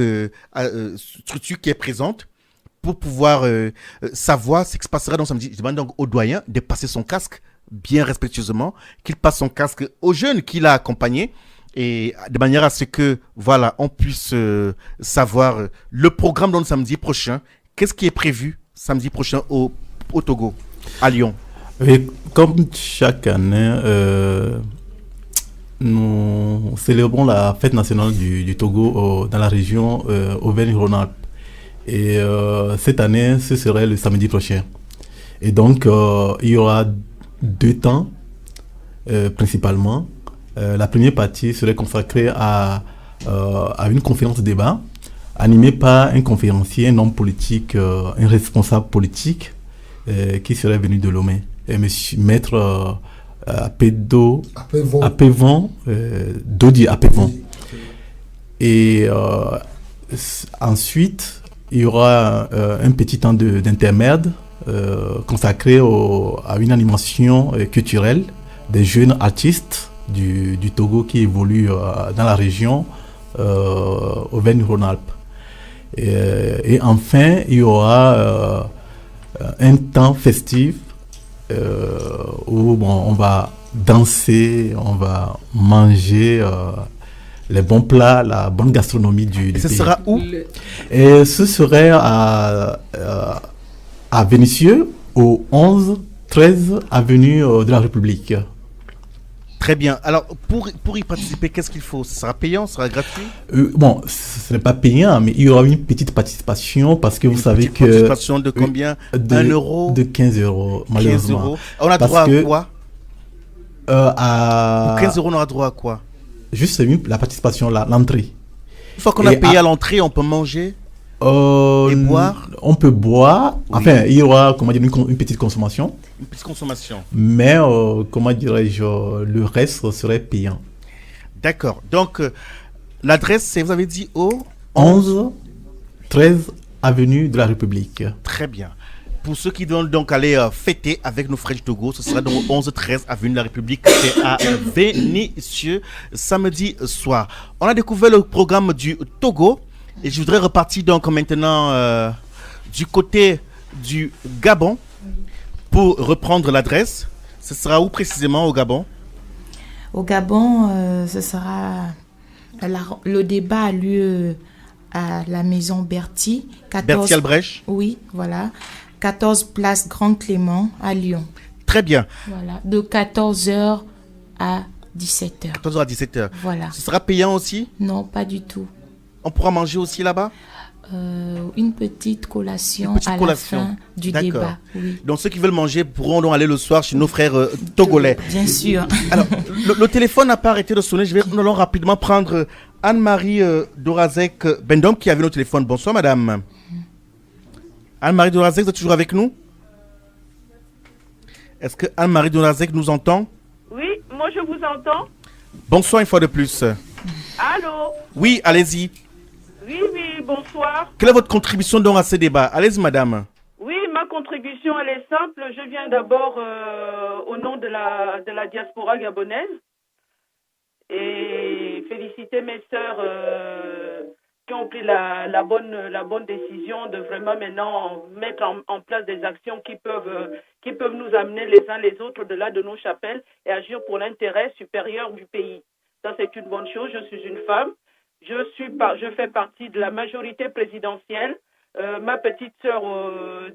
structure qui est présente, pour pouvoir savoir ce qui se passera dans samedi. Je demande donc au doyen de passer son casque bien respectueusement, qu'il passe son casque aux jeunes qu'il a accompagnés, et de manière à ce que voilà, on puisse savoir le programme dans le samedi prochain. Qu'est-ce qui est prévu samedi prochain au Togo, à Lyon? Et comme chaque année, nous célébrons la fête nationale du Togo dans la région Auvergne-Rhône-Alpes. Et cette année, ce serait le samedi prochain. Et donc, il y aura 2 temps, principalement. La première partie serait consacrée à une conférence débat animée par un conférencier, un homme politique, un responsable politique qui serait venu de Lomé, maître Apevon, Dodi Apevon. Et ensuite, il y aura un petit temps d'intermède consacré à une animation culturelle des jeunes artistes du Togo qui évoluent dans la région Auvergne-Rhône-Alpes. Et enfin, il y aura un temps festif où on va danser, on va manger les bons plats, la bonne gastronomie du pays. Ce sera où? Et ce serait à Vénissieux, au 11-13 avenue de la République. Très bien. Alors, pour y participer, qu'est-ce qu'il faut? Ce sera payant? Ce sera gratuit? Bon, ce n'est pas payant, mais il y aura une petite participation parce que vous savez que... Une participation de combien? 1 euro? De 15 euros, malheureusement. 15 euros. On a droit à quoi? Pour 15 euros, on aura droit à quoi? Juste la participation, l'entrée. Une fois qu'on a payé à l'entrée, on peut manger et boire? On peut boire. Oui. Enfin, il y aura, une petite consommation. Une petite consommation. Mais, comment dirais-je, le reste serait payant. D'accord. Donc, l'adresse, c'est, vous avez dit, au 11-13 avenue de la République. Très bien. Pour ceux qui doivent donc aller fêter avec nos frères du Togo, ce sera donc au 11-13 avenue de la République, c'est à Vénissieux, samedi soir. On a découvert le programme du Togo et je voudrais repartir donc maintenant du côté du Gabon pour reprendre l'adresse. Ce sera où précisément au Gabon? Au Gabon, ce sera... le débat a lieu à la maison Berthier. Berthier Albrecht? Oui, voilà. 14 place Grand Clément à Lyon. Très bien. Voilà, de 14h à 17h. 14h à 17h. Voilà. Ce sera payant aussi? Non, pas du tout. On pourra manger aussi là-bas? Une petite collation la fin du débat. Oui. Donc ceux qui veulent manger pourront donc aller le soir chez nos frères togolais. Bien sûr. Alors, le téléphone n'a pas arrêté de sonner. Nous allons rapidement prendre Anne-Marie Dorazek Bendom qui avait nos téléphones. Bonsoir madame. Anne-Marie Dorazek, vous êtes toujours avec nous? Est-ce que Anne-Marie Dorazek nous entend? Oui, moi je vous entends. Bonsoir une fois de plus. Allô? Oui, allez-y. Oui, bonsoir. Quelle est votre contribution donc à ce débat? Allez-y, madame. Oui, ma contribution, elle est simple. Je viens d'abord au nom de la diaspora gabonaise et féliciter mes sœurs qui ont pris la bonne décision de vraiment maintenant mettre en place des actions qui peuvent nous amener les uns les autres au-delà de nos chapelles et agir pour l'intérêt supérieur du pays. Ça, c'est une bonne chose. Je suis une femme. Je fais partie de la majorité présidentielle. Ma petite sœur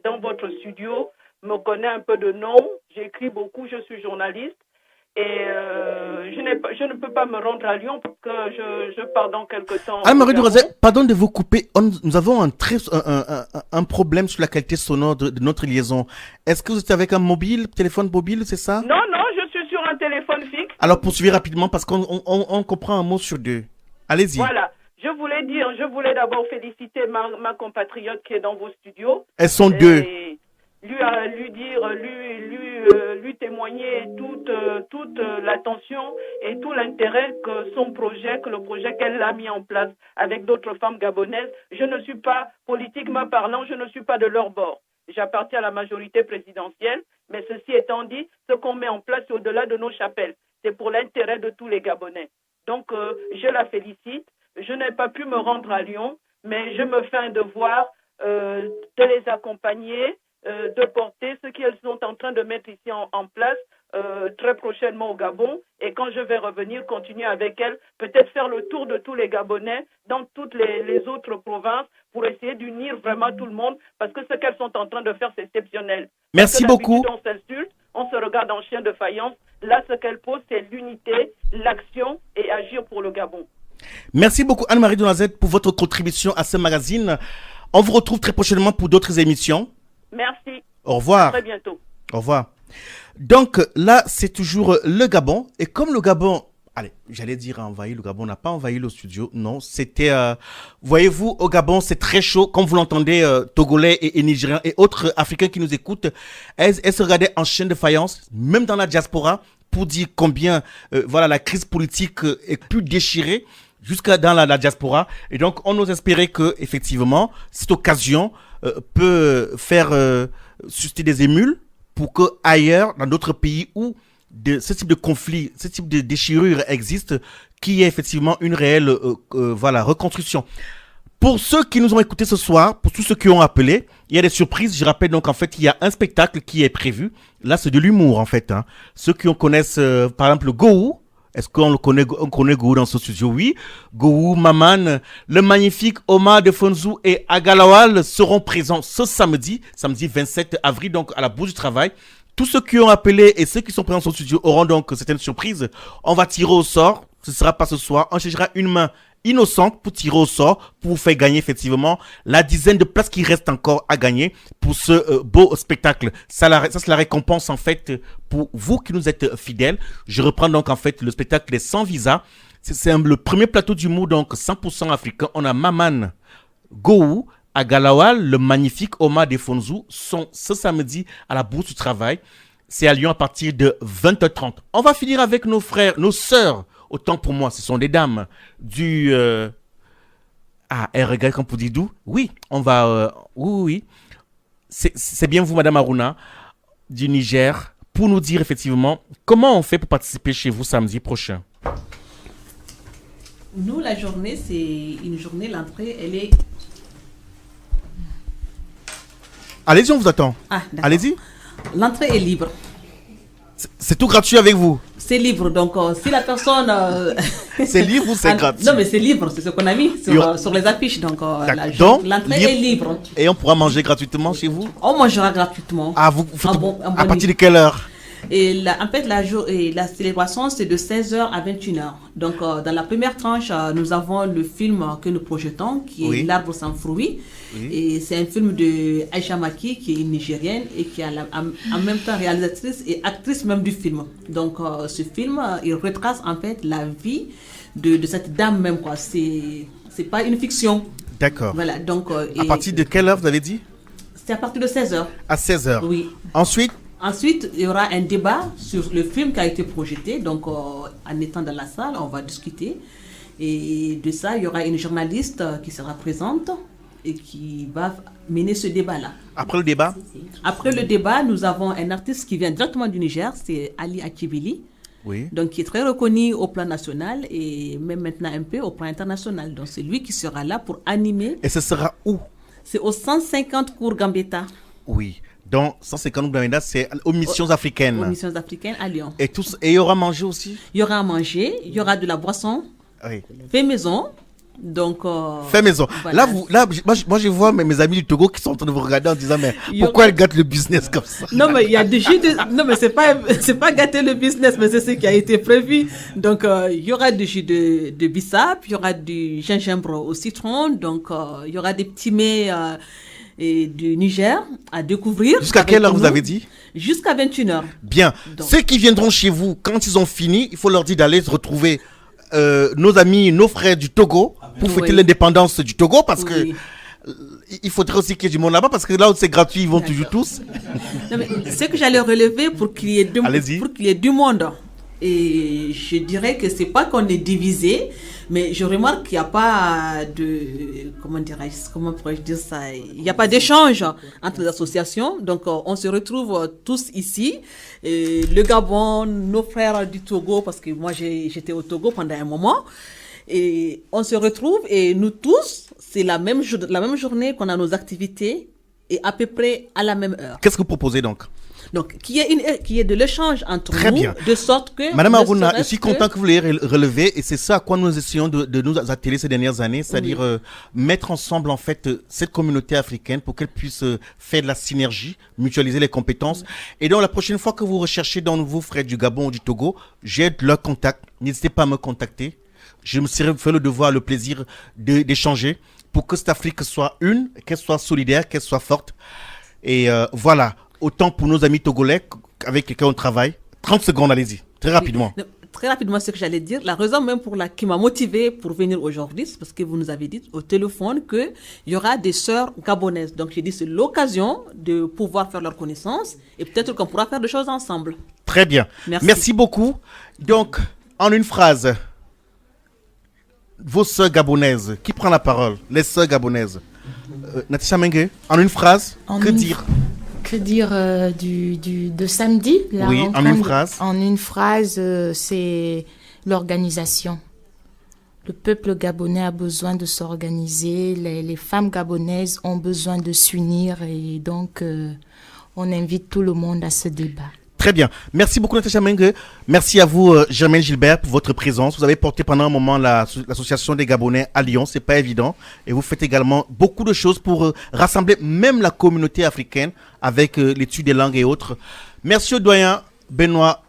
dans votre studio me connaît un peu de nom. J'écris beaucoup, je suis journaliste. Et je ne peux pas me rendre à Lyon parce que je pars dans quelques temps. Anne-Marie Dourazet, pardon de vous couper. Nous avons un problème sur la qualité sonore de notre liaison. Est-ce que vous êtes avec un téléphone mobile, c'est ça? Non, je suis sur un téléphone fixe. Alors poursuivez rapidement parce qu'on comprend un mot sur deux. Allez-y. Voilà. Je voulais d'abord féliciter ma compatriote qui est dans vos studios. Elles sont deux. Lui témoigner toute l'attention et tout l'intérêt que le projet qu'elle a mis en place avec d'autres femmes gabonaises. Je ne suis pas, politiquement parlant, je ne suis pas de leur bord. J'appartiens à la majorité présidentielle, mais ceci étant dit, ce qu'on met en place c'est au-delà de nos chapelles. C'est pour l'intérêt de tous les Gabonais. Donc, je la félicite. Je n'ai pas pu me rendre à Lyon, mais je me fais un devoir de les accompagner, de porter ce qu'elles sont en train de mettre ici en place très prochainement au Gabon. Et quand je vais revenir, continuer avec elles, peut-être faire le tour de tous les Gabonais dans toutes les autres provinces pour essayer d'unir vraiment tout le monde parce que ce qu'elles sont en train de faire, c'est exceptionnel. Merci beaucoup. On s'insulte, on se regarde en chien de faïence. Là, ce qu'elle pose, c'est l'unité, l'action et agir pour le Gabon. Merci beaucoup Anne-Marie Dourazet pour votre contribution à ce magazine. On vous retrouve très prochainement pour d'autres émissions. Merci. Au revoir. À très bientôt. Au revoir. Donc là, c'est toujours le Gabon. Et comme le Gabon, j'allais dire envahi, le Gabon n'a pas envahi le studio. Non, c'était, voyez-vous, au Gabon, c'est très chaud. Comme vous l'entendez, Togolais et Nigériens et autres Africains qui nous écoutent, elles se regardaient en chaîne de faïence, même dans la diaspora, pour dire combien, la crise politique est plus déchirée jusqu'à dans la diaspora. Et donc, on ose espérer que, effectivement, cette occasion peut faire susciter des émules pour que ailleurs, dans d'autres pays où ce type de conflit, ce type de déchirure existe, qu'il y ait effectivement une réelle reconstruction. Pour ceux qui nous ont écoutés ce soir, pour tous ceux qui ont appelé, il y a des surprises. Je rappelle donc en fait, il y a un spectacle qui est prévu. Là, c'est de l'humour en fait. Ceux qui connaissent par exemple Gowou. Est-ce qu'on connaît Gowou dans ce studio? Oui. Gowou, Maman, le magnifique Omar de Fonzou et Agalawal seront présents ce samedi 27 avril, donc à la Bourse du Travail. Tous ceux qui ont appelé et ceux qui sont présents dans ce studio auront donc certaines surprises. On va tirer au sort. Ce ne sera pas ce soir. On cherchera une main innocente pour tirer au sort, pour vous faire gagner effectivement la dizaine de places qui restent encore à gagner pour ce beau spectacle. Ça c'est la récompense en fait pour vous qui nous êtes fidèles. Je reprends donc en fait le spectacle est sans visa. C'est le premier plateau d'humour donc 100% africain. On a Maman, Gowou, Agalawal, le magnifique Omar de Fonzou sont ce samedi à la Bourse du Travail. C'est à Lyon à partir de 20h30. On va finir avec nos frères, nos sœurs. Autant pour moi, ce sont des dames du... elle regarde comme pour dire d'où. Oui, on va... oui. C'est bien vous, Madame Aruna, du Niger, pour nous dire effectivement comment on fait pour participer chez vous samedi prochain. Nous, la journée, c'est une journée, l'entrée, elle est... Allez-y, on vous attend. Allez-y. L'entrée est libre. C'est tout gratuit avec vous? C'est libre, donc si la personne... c'est libre ou c'est gratuit? Non, mais c'est libre, c'est ce qu'on a mis sur les affiches. Donc l'entrée est libre. Et on pourra manger gratuitement chez vous? On mangera gratuitement. Ah, vous faites à partir de quelle heure? Et en fait, la célébration, c'est de 16h à 21h. Donc, dans la première tranche, nous avons le film que nous projetons, qui est L'arbre sans fruits. Oui. Et c'est un film de Aïcha Maki, qui est une Nigérienne et qui est en même temps réalisatrice et actrice même du film. Donc, ce film, il retrace en fait la vie de cette dame même, quoi. C'est pas une fiction. D'accord. Voilà, donc... à partir de quelle heure, vous avez dit? C'est à partir de 16h. À 16h. Oui. Ensuite, il y aura un débat sur le film qui a été projeté. Donc, en étant dans la salle, on va discuter. Et de ça, il y aura une journaliste qui sera présente et qui va mener ce débat-là. Après le débat? Après le débat, nous avons un artiste qui vient directement du Niger, c'est Ali Akibili. Oui. Donc, qui est très reconnu au plan national et même maintenant un peu au plan international. Donc, c'est lui qui sera là pour animer. Et ce sera où? C'est au 150 cours Gambetta. Oui. Donc, 150 Gambetta, c'est aux missions africaines. Aux missions africaines à Lyon. Et il y aura à manger aussi? Il y aura à manger, il y aura de la boisson, fait maison. Donc, fait maison. Voilà. Moi, je vois mes amis du Togo qui sont en train de vous regarder en disant, mais pourquoi elle gâte le business comme ça? Non, mais il y a des jus de... Non, mais c'est pas gâter le business, mais c'est ce qui a été prévu. Donc, il y aura du jus de bissap, il y aura du gingembre au citron, donc il y aura des petits mets et du Niger à découvrir. Jusqu'à quelle heure vous avez dit? Jusqu'à 21h. Bien. Donc, ceux qui viendront chez vous, quand ils ont fini, il faut leur dire d'aller se retrouver nos amis, nos frères du Togo pour fêter l'indépendance du Togo, parce que il faudrait aussi qu'il y ait du monde là-bas, parce que là où c'est gratuit, ils vont toujours tous. Non, mais c'est que j'allais relever pour qu'il y ait du monde. Et je dirais que c'est pas qu'on est divisé, mais je remarque qu'il n'y a pas de... Comment pourrais-je dire ça? Il n'y a pas d'échange entre les associations. Donc, on se retrouve tous ici. Et le Gabon, nos frères du Togo, parce que moi, j'étais au Togo pendant un moment. Et on se retrouve et nous tous, c'est la même journée qu'on a nos activités et à peu près à la même heure. Qu'est-ce que vous proposez donc? Donc, qu'il y ait de l'échange entre Très nous, bien. de sorte que... Madame Aruna, je suis content que vous l'ayez relevé, et c'est ça à quoi nous essayons de nous atteler ces dernières années, c'est-à-dire mettre ensemble en fait cette communauté africaine pour qu'elle puisse faire de la synergie, mutualiser les compétences. Et donc la prochaine fois que vous recherchez dans vos frères du Gabon ou du Togo, j'ai leur contact, n'hésitez pas à me contacter. Je me serais fait le devoir, le plaisir d'échanger pour que cette Afrique soit une, qu'elle soit solidaire, qu'elle soit forte. Et voilà. Autant pour nos amis togolais avec lesquels on travaille. 30 secondes, allez-y, très rapidement. Très rapidement, ce que j'allais dire, la raison même qui m'a motivée pour venir aujourd'hui, c'est parce que vous nous avez dit au téléphone qu'il y aura des sœurs gabonaises. Donc j'ai dit c'est l'occasion de pouvoir faire leur connaissance et peut-être qu'on pourra faire des choses ensemble. Très bien. Merci beaucoup. Donc, en une phrase, vos sœurs gabonaises, qui prend la parole? Les sœurs gabonaises. Natisha Mengue, en une phrase, que dire? Que dire de samedi? Oui, en une phrase. En une phrase, c'est l'organisation. Le peuple gabonais a besoin de s'organiser, les femmes gabonaises ont besoin de s'unir et donc on invite tout le monde à ce débat. Très bien. Merci beaucoup, Natasha Mengue. Merci à vous, Germaine Gilbert, pour votre présence. Vous avez porté pendant un moment l'association des Gabonais à Lyon. C'est pas évident. Et vous faites également beaucoup de choses pour rassembler même la communauté africaine avec l'étude des langues et autres. Merci au doyen Benoît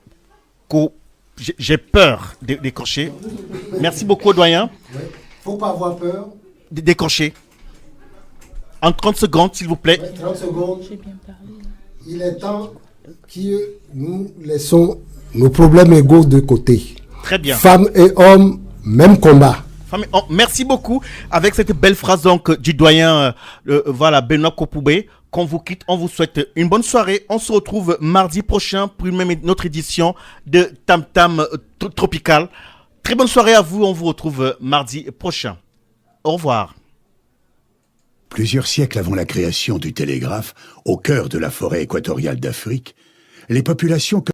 Co. J'ai peur d'écorcher. Merci beaucoup au doyen. Faut pas avoir peur. D'écorcher. En 30 secondes, s'il vous plaît. 30 secondes. J'ai bien parlé. Il est temps que nous laissons nos problèmes égaux de côté. Très bien. Femmes et hommes, même combat. Merci beaucoup. Avec cette belle phrase donc du doyen voilà, Benoît Kopoubé, qu'on vous quitte. On vous souhaite une bonne soirée. On se retrouve mardi prochain pour une autre édition de Tam Tam Tropical. Très bonne soirée à vous. On vous retrouve mardi prochain. Au revoir. Plusieurs siècles avant la création du télégraphe, au cœur de la forêt équatoriale d'Afrique, les populations